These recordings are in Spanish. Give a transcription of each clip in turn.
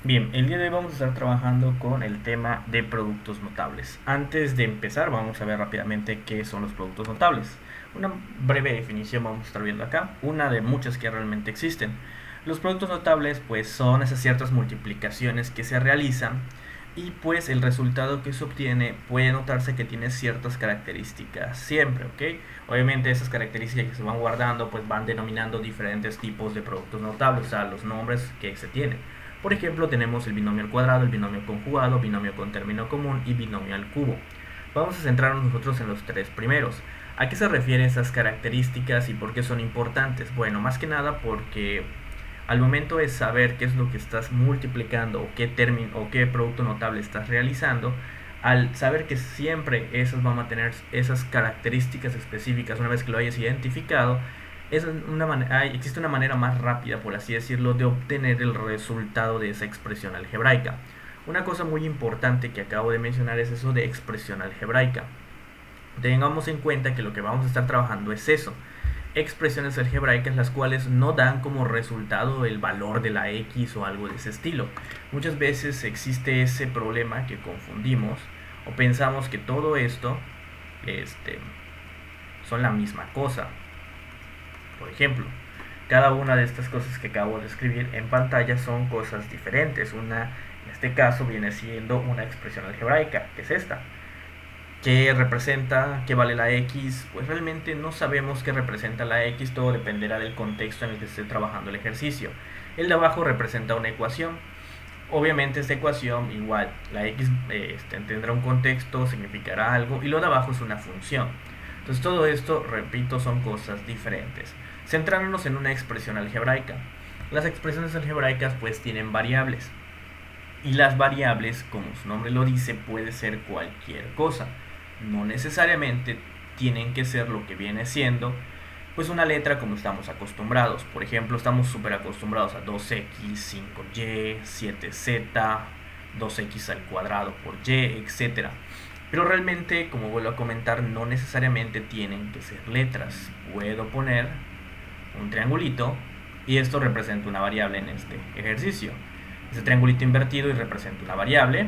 Bien, el día de hoy vamos a estar trabajando con el tema de productos notables. Antes de empezar, vamos a ver rápidamente qué son los productos notables. Una breve definición vamos a estar viendo acá, una de muchas que realmente existen. Los productos notables pues son esas ciertas multiplicaciones que se realizan y pues el resultado que se obtiene puede notarse que tiene ciertas características siempre, ¿ok? Obviamente esas características que se van guardando pues van denominando diferentes tipos de productos notables, o sea, los nombres que se tienen. Por ejemplo, tenemos el binomio al cuadrado, el binomio conjugado, binomio con término común y binomio al cubo. Vamos a centrarnos nosotros en los tres primeros. ¿A qué se refieren esas características y por qué son importantes? Bueno, más que nada porque al momento de saber qué es lo que estás multiplicando o qué término o qué producto notable estás realizando, al saber que siempre esos van a tener esas características específicas, una vez que lo hayas identificado, existe una manera más rápida, por así decirlo, de obtener el resultado de esa expresión algebraica. Una cosa muy importante que acabo de mencionar es eso de expresión algebraica. Tengamos en cuenta que lo que vamos a estar trabajando es eso, expresiones algebraicas las cuales no dan como resultado el valor de la x o algo de ese estilo. Muchas veces existe ese problema que confundimos o pensamos que todo esto este, son la misma cosa. Por ejemplo, cada una de estas cosas que acabo de escribir en pantalla son cosas diferentes. Una, en este caso, viene siendo una expresión algebraica, que es esta. ¿Qué representa? ¿Qué vale la X? Pues realmente no sabemos qué representa la X, todo dependerá del contexto en el que esté trabajando el ejercicio. El de abajo representa una ecuación. Obviamente esta ecuación igual, la X tendrá un contexto, significará algo, y lo de abajo es una función. Entonces todo esto, repito, son cosas diferentes. Centrándonos en una expresión algebraica. Las expresiones algebraicas pues tienen variables. Y las variables, como su nombre lo dice, puede ser cualquier cosa. No necesariamente tienen que ser lo que viene siendo pues una letra como estamos acostumbrados. Por ejemplo, estamos súper acostumbrados a 2x, 5y, 7z, 2x al cuadrado por y, etcétera. Pero realmente, como vuelvo a comentar, no necesariamente tienen que ser letras. Puedo poner un triangulito y esto representa una variable en este ejercicio. Ese triangulito invertido y representa una variable.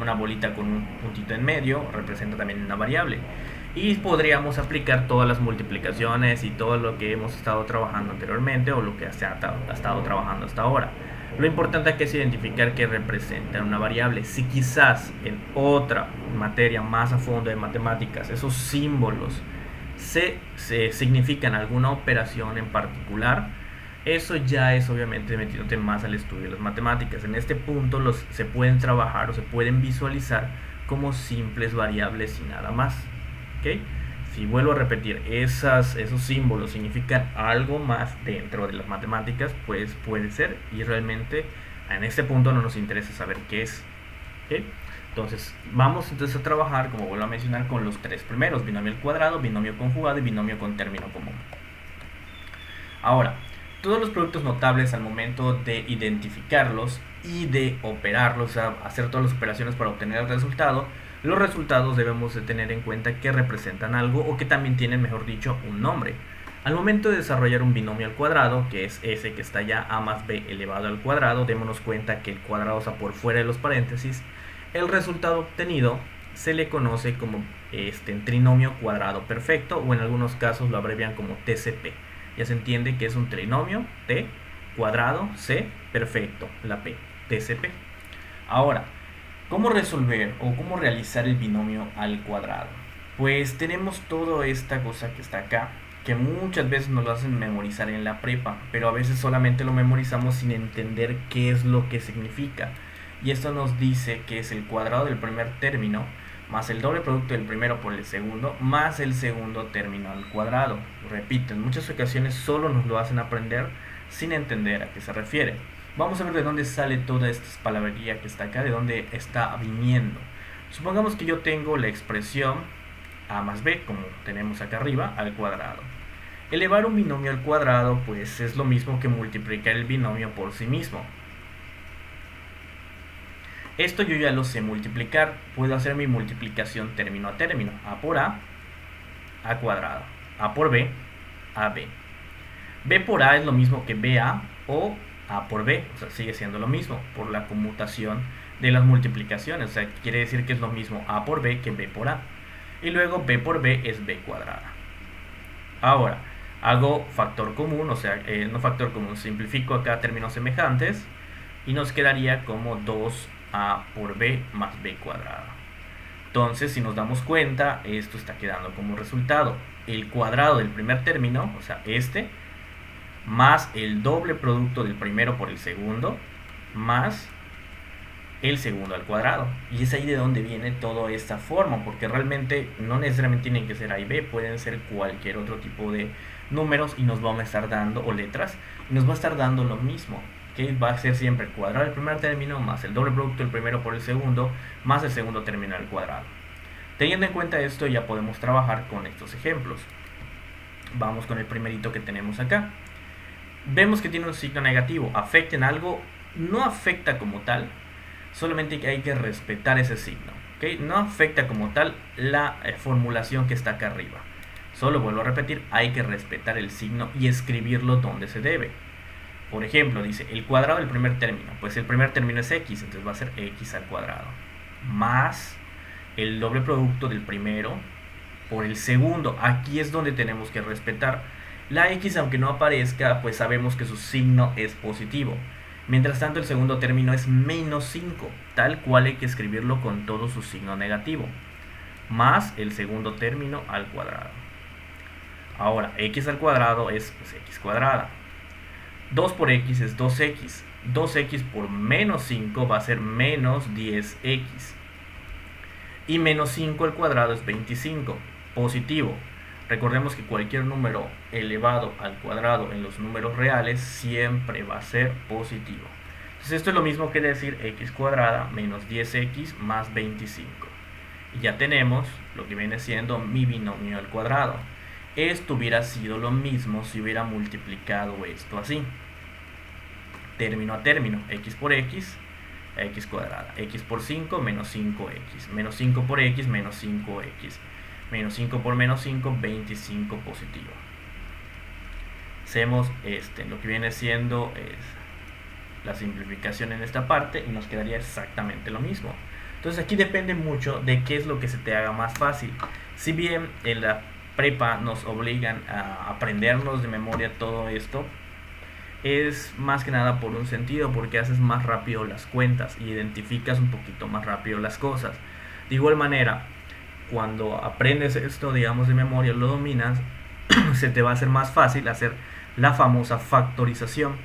Una bolita con un puntito en medio representa también una variable. Y podríamos aplicar todas las multiplicaciones y todo lo que hemos estado trabajando anteriormente o lo que se ha estado trabajando hasta ahora. Lo importante aquí es identificar qué representa una variable. Si quizás en otra materia más a fondo de matemáticas esos símbolos se significan alguna operación en particular, eso ya es obviamente metiéndote más al estudio de las matemáticas. En este punto se pueden trabajar o se pueden visualizar como simples variables y nada más. ¿Okay? Si vuelvo a repetir, esos símbolos significan algo más dentro de las matemáticas, pues puede ser, y realmente en este punto no nos interesa saber qué es. ¿Okay? Entonces, vamos entonces a trabajar, como vuelvo a mencionar, con los tres primeros: binomio al cuadrado, binomio conjugado y binomio con término común. Ahora, todos los productos notables al momento de identificarlos y de operarlos, o sea, hacer todas las operaciones para obtener el resultado, los resultados debemos de tener en cuenta que representan algo o que también tienen, mejor dicho, un nombre. Al momento de desarrollar un binomio al cuadrado, que es ese que está ya a más b elevado al cuadrado, démonos cuenta que el cuadrado está por fuera de los paréntesis, el resultado obtenido se le conoce como trinomio cuadrado perfecto, o en algunos casos lo abrevian como TCP. Ya se entiende que es un trinomio T cuadrado C perfecto, la P, TCP. Ahora, ¿cómo resolver o cómo realizar el binomio al cuadrado? Pues tenemos toda esta cosa que está acá, que muchas veces nos lo hacen memorizar en la prepa, pero a veces solamente lo memorizamos sin entender qué es lo que significa. Y esto nos dice que es el cuadrado del primer término más el doble producto del primero por el segundo, más el segundo término al cuadrado. Repito, en muchas ocasiones solo nos lo hacen aprender sin entender a qué se refiere. Vamos a ver de dónde sale toda esta palabrería que está acá, de dónde está viniendo. Supongamos que yo tengo la expresión a más b, como tenemos acá arriba, al cuadrado. Elevar un binomio al cuadrado pues es lo mismo que multiplicar el binomio por sí mismo. Esto yo ya lo sé multiplicar. Puedo hacer mi multiplicación término a término. A por a cuadrado. A por b, ab. B por a es lo mismo que ba o A por B, o sea, sigue siendo lo mismo por la conmutación de las multiplicaciones, o sea, quiere decir que es lo mismo A por B que B por A. Y luego B por B es B cuadrada. Ahora, hago factor común, o sea, no factor común, simplifico acá términos semejantes y nos quedaría como 2A por B más B cuadrada. Entonces, si nos damos cuenta, esto está quedando como resultado el cuadrado del primer término, o sea, este, más el doble producto del primero por el segundo, más el segundo al cuadrado. Y es ahí de donde viene toda esta forma, porque realmente no necesariamente tienen que ser A y B, pueden ser cualquier otro tipo de números y nos van a estar dando, o letras, y nos va a estar dando lo mismo, que va a ser siempre el cuadrado del primer término más el doble producto del primero por el segundo, más el segundo término al cuadrado. Teniendo en cuenta esto, ya podemos trabajar con estos ejemplos. Vamos con el primerito que tenemos acá. Vemos que tiene un signo negativo. ¿Afecta en algo? No afecta como tal, solamente que hay que respetar ese signo, ¿okay? No afecta como tal la formulación que está acá arriba. Solo vuelvo a repetir, hay que respetar el signo y escribirlo donde se debe. Por ejemplo, dice el cuadrado del primer término. Pues el primer término es x, entonces va a ser x al cuadrado. Más el doble producto del primero por el segundo. Aquí es donde tenemos que respetar. La x, aunque no aparezca, pues sabemos que su signo es positivo. Mientras tanto, el segundo término es menos 5, tal cual hay que escribirlo con todo su signo negativo, más el segundo término al cuadrado. Ahora, x al cuadrado es pues, x cuadrada. 2 por x es 2x. 2x por menos 5 va a ser menos 10x. Y menos 5 al cuadrado es 25, positivo. Recordemos que cualquier número elevado al cuadrado en los números reales siempre va a ser positivo. Entonces esto es lo mismo que decir x cuadrada menos 10x más 25. Y ya tenemos lo que viene siendo mi binomio al cuadrado. Esto hubiera sido lo mismo si hubiera multiplicado esto así. Término a término, x por x, x cuadrada. X por 5 menos 5x. Menos 5 por x menos 5x. Menos 5 por menos 5, 25 positivo. Hacemos lo que viene siendo la simplificación en esta parte y nos quedaría exactamente lo mismo. Entonces aquí depende mucho de qué es lo que se te haga más fácil. Si bien en la prepa nos obligan a aprendernos de memoria todo esto, es más que nada por un sentido, porque haces más rápido las cuentas y identificas un poquito más rápido las cosas. De igual manera, cuando aprendes esto, digamos, de memoria, lo dominas, se te va a hacer más fácil hacer la famosa factorización,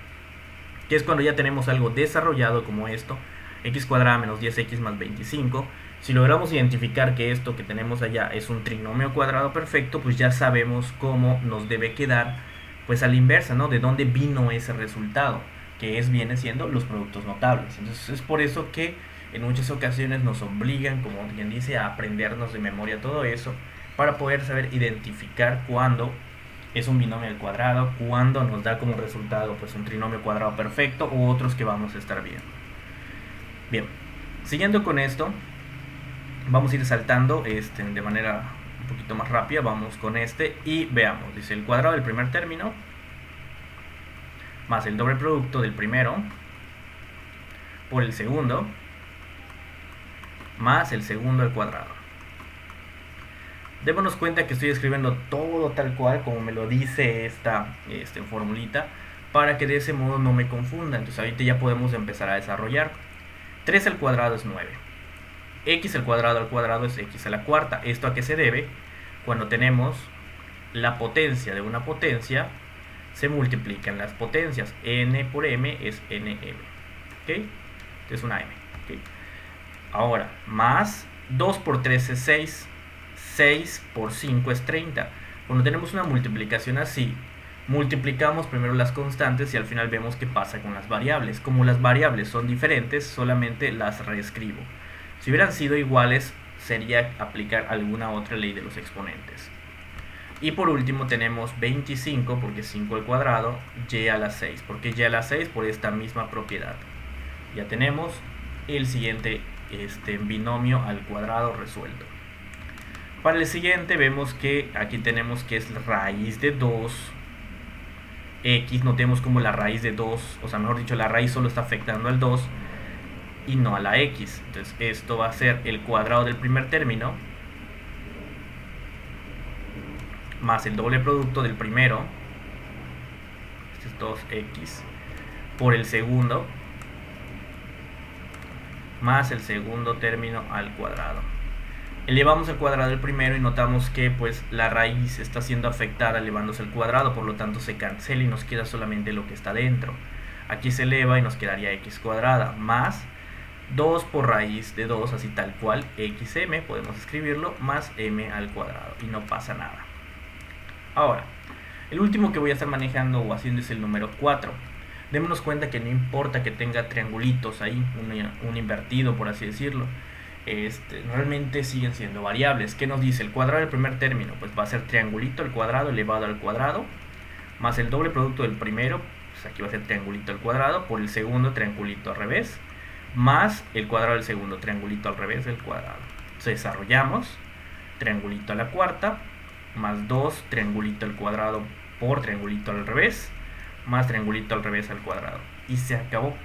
que es cuando ya tenemos algo desarrollado como esto, x cuadrada menos 10x más 25. Si logramos identificar que esto que tenemos allá es un trinomio cuadrado perfecto, pues ya sabemos cómo nos debe quedar, pues a la inversa, ¿no? De dónde vino ese resultado, que viene siendo los productos notables. Entonces es por eso que en muchas ocasiones nos obligan, como quien dice, a aprendernos de memoria todo eso, para poder saber identificar cuándo es un binomio al cuadrado, cuándo nos da como resultado pues un trinomio cuadrado perfecto u otros que vamos a estar viendo. Bien, siguiendo con esto, vamos a ir saltando de manera un poquito más rápida. Vamos con y veamos, dice el cuadrado del primer término más el doble producto del primero por el segundo más el segundo al cuadrado. Démonos cuenta que estoy escribiendo todo tal cual como me lo dice esta formulita, para que de ese modo no me confunda. Entonces ahorita ya podemos empezar a desarrollar. 3 al cuadrado es 9. X al cuadrado es x a la cuarta. ¿Esto a qué se debe? Cuando tenemos la potencia de una potencia, se multiplican las potencias. N por m es nm. ¿Ok? Es una m. ¿Okay? Ahora, más 2 por 3 es 6. 6 por 5 es 30. Cuando tenemos una multiplicación así, multiplicamos primero las constantes y al final vemos qué pasa con las variables. Como las variables son diferentes, solamente las reescribo. Si hubieran sido iguales, sería aplicar alguna otra ley de los exponentes. Y por último tenemos 25, porque 5 al cuadrado, y a la 6. ¿Por qué y a la 6? Por esta misma propiedad. Ya tenemos el siguiente binomio al cuadrado resuelto. Para el siguiente vemos que aquí tenemos que es raíz de 2 x, notemos como la raíz de 2, o sea, mejor dicho, la raíz solo está afectando al 2 y no a la x. Entonces esto va a ser el cuadrado del primer término más el doble producto del primero, este es 2x, por el segundo, más el segundo término al cuadrado. Elevamos el cuadrado del primero y notamos que pues la raíz está siendo afectada elevándose al cuadrado, por lo tanto se cancela y nos queda solamente lo que está dentro. Aquí se eleva y nos quedaría x cuadrada más 2 por raíz de 2, así tal cual, xm, podemos escribirlo, más m al cuadrado, y no pasa nada. Ahora, el último que voy a estar manejando o haciendo es el número 4. Démonos cuenta que no importa que tenga triangulitos ahí, un invertido por así decirlo, realmente siguen siendo variables. ¿Qué nos dice? El cuadrado del primer término, pues va a ser triangulito al cuadrado elevado al cuadrado, más el doble producto del primero, pues aquí va a ser triangulito al cuadrado, por el segundo triangulito al revés, más el cuadrado del segundo triangulito al revés del cuadrado. Entonces desarrollamos triangulito a la cuarta, más 2 triangulito al cuadrado por triangulito al revés, más triangulito al revés al cuadrado. Y se acabó.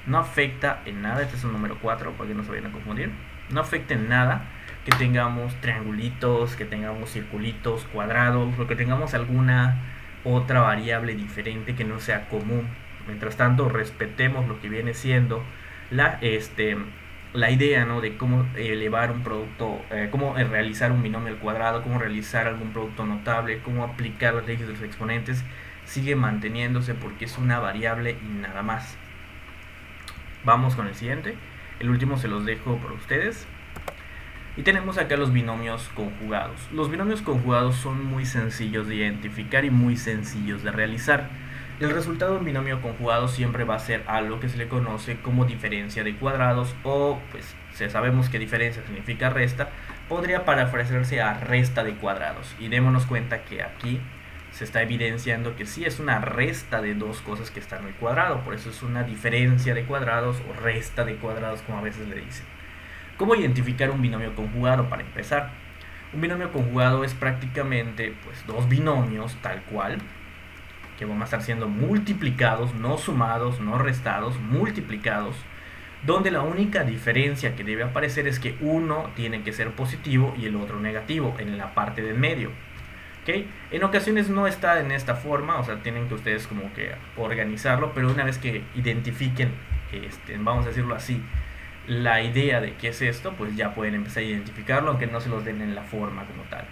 No afecta en nada, este es un número 4, para que no se vayan a confundir. No afecta en nada que tengamos triangulitos, que tengamos circulitos, cuadrados, o que tengamos alguna otra variable diferente que no sea común. Mientras tanto, respetemos lo que viene siendo la idea, ¿no?, de cómo elevar un producto, cómo realizar un binomio al cuadrado, cómo realizar algún producto notable, cómo aplicar las leyes de los exponentes, sigue manteniéndose porque es una variable y nada más. Vamos con el siguiente. El último se los dejo por ustedes. Y tenemos acá los binomios conjugados. Los binomios conjugados son muy sencillos de identificar y muy sencillos de realizar. El resultado de un binomio conjugado siempre va a ser algo que se le conoce como diferencia de cuadrados, o pues si sabemos que diferencia significa resta, podría parafrasearse a resta de cuadrados. Y démonos cuenta que aquí se está evidenciando que sí es una resta de dos cosas que están en el cuadrado, por eso es una diferencia de cuadrados o resta de cuadrados, como a veces le dicen. ¿Cómo identificar un binomio conjugado? Para empezar, un binomio conjugado es prácticamente pues dos binomios tal cual, que van a estar siendo multiplicados, no sumados, no restados, multiplicados, donde la única diferencia que debe aparecer es que uno tiene que ser positivo y el otro negativo en la parte del medio. ¿Okay? En ocasiones no está en esta forma, o sea, tienen que ustedes como que organizarlo, pero una vez que identifiquen, vamos a decirlo así, la idea de qué es esto, pues ya pueden empezar a identificarlo, aunque no se los den en la forma como tal.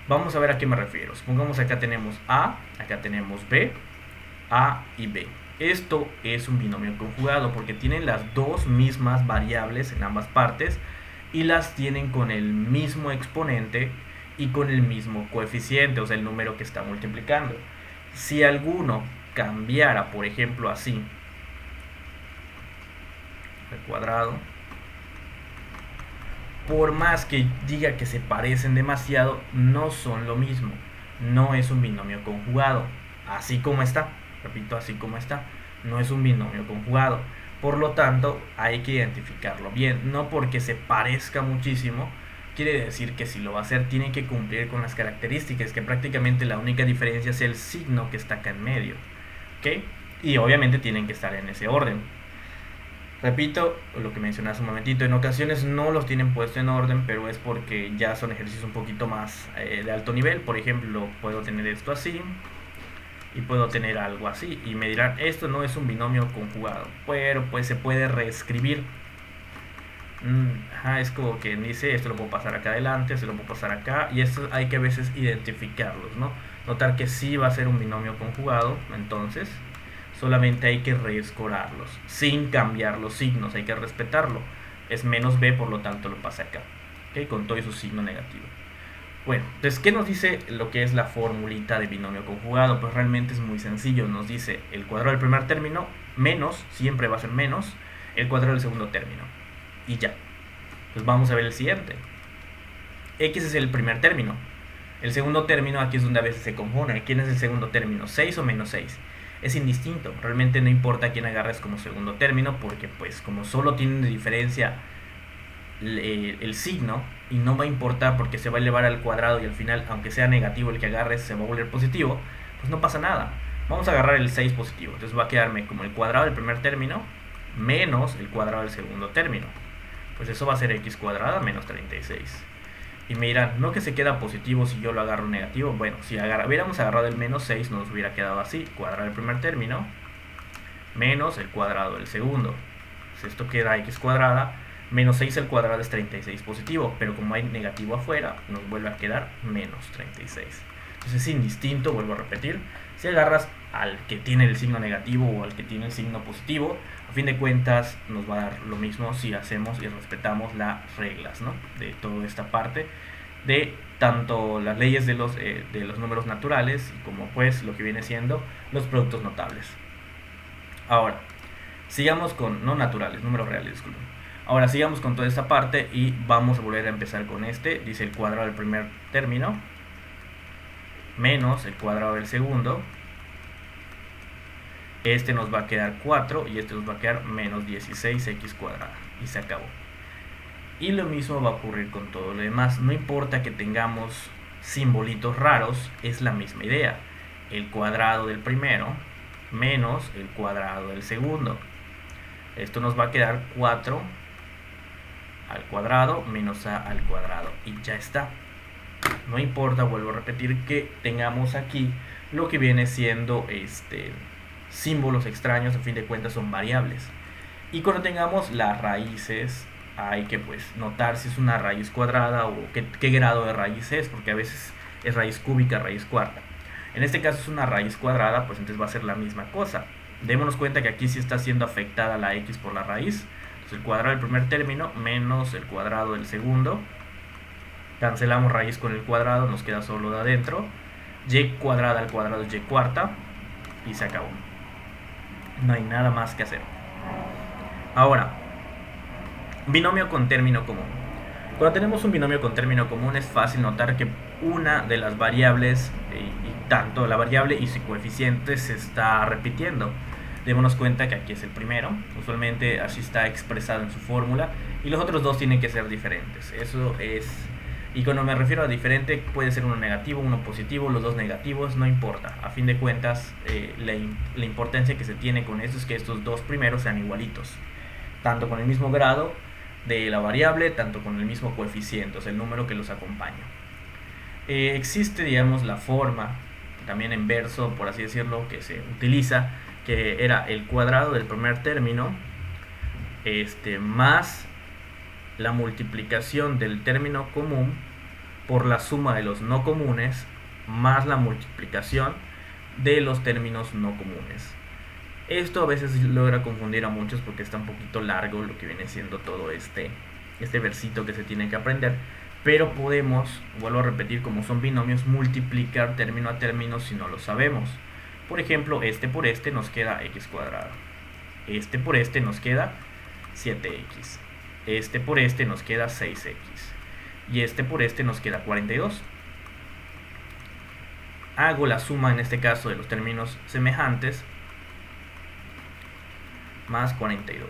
Vamos a ver a qué me refiero. Supongamos acá tenemos A, acá tenemos B, A y B. Esto es un binomio conjugado porque tienen las dos mismas variables en ambas partes y las tienen con el mismo exponente y con el mismo coeficiente, o sea, el número que está multiplicando. Si alguno cambiara, por ejemplo, así, al cuadrado, por más que diga que se parecen demasiado, no son lo mismo. No es un binomio conjugado. Así como está, repito, así como está, no es un binomio conjugado. Por lo tanto, hay que identificarlo bien. No porque se parezca muchísimo quiere decir que si lo va a hacer tiene que cumplir con las características, que prácticamente la única diferencia es el signo que está acá en medio, ¿ok? Y obviamente tienen que estar en ese orden. Repito lo que mencioné hace un momentito, en ocasiones no los tienen puesto en orden, pero es porque ya son ejercicios un poquito más de alto nivel. Por ejemplo, puedo tener esto así y puedo tener algo así, y me dirán, esto no es un binomio conjugado, pero pues se puede reescribir. Es como que dice, esto lo puedo pasar acá adelante, esto lo puedo pasar acá, y esto hay que a veces identificarlos, ¿no? Notar que sí va a ser un binomio conjugado, entonces solamente hay que reescorarlos, sin cambiar los signos, hay que respetarlo. Es menos b, por lo tanto lo pasa acá, ¿okay? Con todo y su signo negativo. Bueno, entonces, ¿qué nos dice lo que es la formulita de binomio conjugado? Pues realmente es muy sencillo, nos dice el cuadrado del primer término menos, siempre va a ser menos, el cuadrado del segundo término. Y ya. Pues vamos a ver el siguiente. X es el primer término. El segundo término aquí es donde a veces se confunde. ¿Quién es el segundo término? 6 o menos 6. Es indistinto. Realmente no importa quién agarres como segundo término, porque pues como solo tienen de diferencia el signo, y no va a importar porque se va a elevar al cuadrado y al final, aunque sea negativo el que agarres, se va a volver positivo, pues no pasa nada. Vamos a agarrar el 6 positivo, entonces va a quedarme como el cuadrado del primer término menos el cuadrado del segundo término. Pues eso va a ser x cuadrada menos 36. Y me dirán, ¿no que se queda positivo si yo lo agarro negativo? Bueno, si hubiéramos agarrado el menos 6, nos hubiera quedado así: cuadrado del primer término menos el cuadrado del segundo. Pues esto queda x cuadrada menos 6 al cuadrado es 36 positivo, pero como hay negativo afuera, nos vuelve a quedar menos 36. Entonces es indistinto, vuelvo a repetir, si agarras al que tiene el signo negativo o al que tiene el signo positivo, a fin de cuentas nos va a dar lo mismo si hacemos y respetamos las reglas, ¿no?, de toda esta parte, de tanto las leyes de los números naturales y como pues lo que viene siendo los productos notables. Ahora, sigamos con, no naturales, números reales, disculpen. Ahora sigamos con toda esta parte y vamos a volver a empezar con este. Dice el cuadrado del primer término menos el cuadrado del segundo. Este nos va a quedar 4 y este nos va a quedar menos 16x cuadrada. Y se acabó. Y lo mismo va a ocurrir con todo lo demás. No importa que tengamos simbolitos raros, es la misma idea. El cuadrado del primero menos el cuadrado del segundo. Esto nos va a quedar 4 al cuadrado menos a al cuadrado. Y ya está. No importa, vuelvo a repetir, que tengamos aquí lo que viene siendo símbolos extraños, a fin de cuentas son variables. Y cuando tengamos las raíces, hay que pues notar si es una raíz cuadrada o qué grado de raíz es, porque a veces es raíz cúbica, raíz cuarta. En este caso es una raíz cuadrada, pues entonces va a ser la misma cosa. Démonos cuenta que aquí sí está siendo afectada la x por la raíz. Entonces el cuadrado del primer término menos el cuadrado del segundo. Cancelamos raíz con el cuadrado, nos queda solo de adentro. Y cuadrada al cuadrado es y cuarta. Y se acabó. No hay nada más que hacer. Ahora, binomio con término común. Cuando tenemos un binomio con término común es fácil notar que una de las variables, y tanto la variable y su coeficiente, se está repitiendo. Démonos cuenta que aquí es el primero, usualmente así está expresado en su fórmula, y los otros dos tienen que ser diferentes. Eso es, y cuando me refiero a diferente, puede ser uno negativo, uno positivo, los dos negativos, no importa. A fin de cuentas, la importancia que se tiene con esto es que estos dos primeros sean igualitos, tanto con el mismo grado de la variable, tanto con el mismo coeficiente, o sea, el número que los acompaña. Existe, digamos, la forma, también en verso, por así decirlo, que se utiliza, que era el cuadrado del primer término más la multiplicación del término común por la suma de los no comunes más la multiplicación de los términos no comunes. Esto a veces logra confundir a muchos porque está un poquito largo lo que viene siendo todo este versito que se tiene que aprender, pero podemos, vuelvo a repetir, como son binomios, multiplicar término a término si no lo sabemos. Por ejemplo, este por este nos queda x cuadrada, este por este nos queda 7x, este por este nos queda 6x y este por este nos queda 42. Hago la suma en este caso de los términos semejantes, más 42.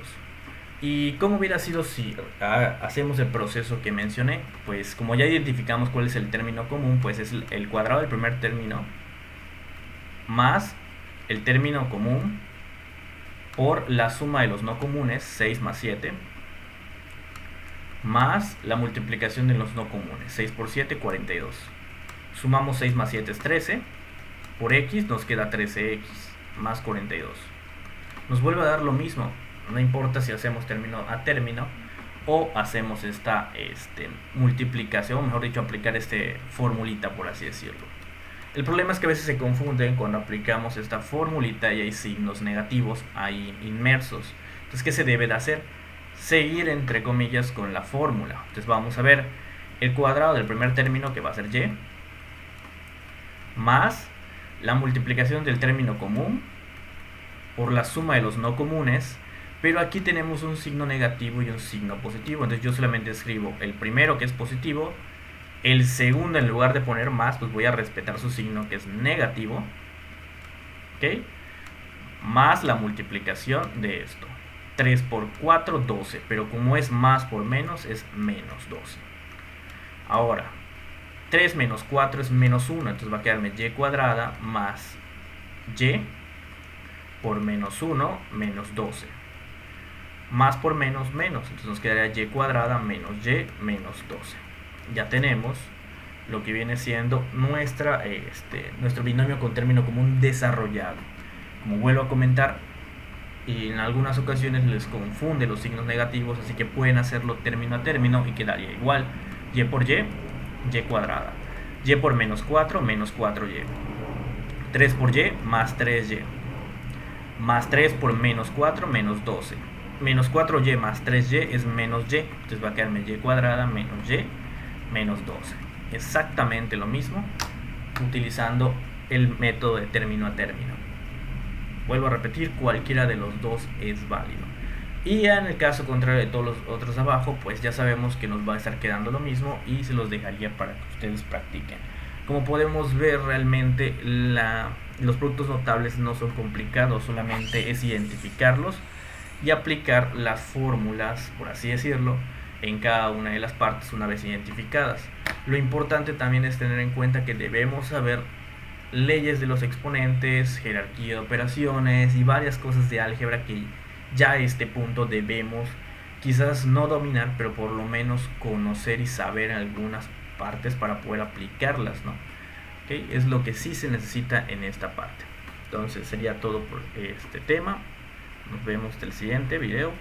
¿Y cómo hubiera sido si hacemos el proceso que mencioné? Pues como ya identificamos cuál es el término común, pues es el cuadrado del primer término más el término común por la suma de los no comunes, 6 más 7, más la multiplicación de los no comunes, 6 por 7, 42. Sumamos 6 más 7 es 13, por x nos queda 13x, más 42. Nos vuelve a dar lo mismo, no importa si hacemos término a término o hacemos esta multiplicación, o mejor dicho, aplicar formulita, por así decirlo. El problema es que a veces se confunden cuando aplicamos esta formulita y hay signos negativos ahí inmersos. Entonces, ¿qué se debe de hacer? Seguir entre comillas con la fórmula. Entonces vamos a ver el cuadrado del primer término, que va a ser y, más la multiplicación del término común por la suma de los no comunes, pero aquí tenemos un signo negativo y un signo positivo. Entonces yo solamente escribo el primero, que es positivo, el segundo, en lugar de poner más, pues voy a respetar su signo, que es negativo, ¿ok? Más la multiplicación de esto, 3 por 4, 12, pero como es más por menos, es menos 12. Ahora, 3 menos 4 es menos 1, entonces va a quedarme y cuadrada más y por menos 1 menos 12. Más por menos, menos. Entonces nos quedaría y cuadrada menos y menos 12. Ya tenemos lo que viene siendo nuestro binomio con término común desarrollado. Como vuelvo a comentar, en algunas ocasiones les confunde los signos negativos, así que pueden hacerlo término a término y quedaría igual y por y cuadrada. Y por menos 4, menos 4y. 3 por y, más 3y. Más 3 por menos 4, menos 12. Menos 4y más 3y es menos y. Entonces va a quedarme y cuadrada menos y menos 12. Exactamente lo mismo utilizando el método de término a término. Vuelvo a repetir, cualquiera de los dos es válido. Y ya en el caso contrario de todos los otros abajo, pues ya sabemos que nos va a estar quedando lo mismo y se los dejaría para que ustedes practiquen. Como podemos ver, realmente los productos notables no son complicados, solamente es identificarlos y aplicar las fórmulas, por así decirlo, en cada una de las partes una vez identificadas. Lo importante también es tener en cuenta que debemos saber leyes de los exponentes, jerarquía de operaciones y varias cosas de álgebra que ya a este punto debemos quizás no dominar, pero por lo menos conocer y saber algunas partes para poder aplicarlas, ¿no? ¿Okay? Es lo que sí se necesita en esta parte. Entonces sería todo por este tema. Nos vemos en el siguiente video.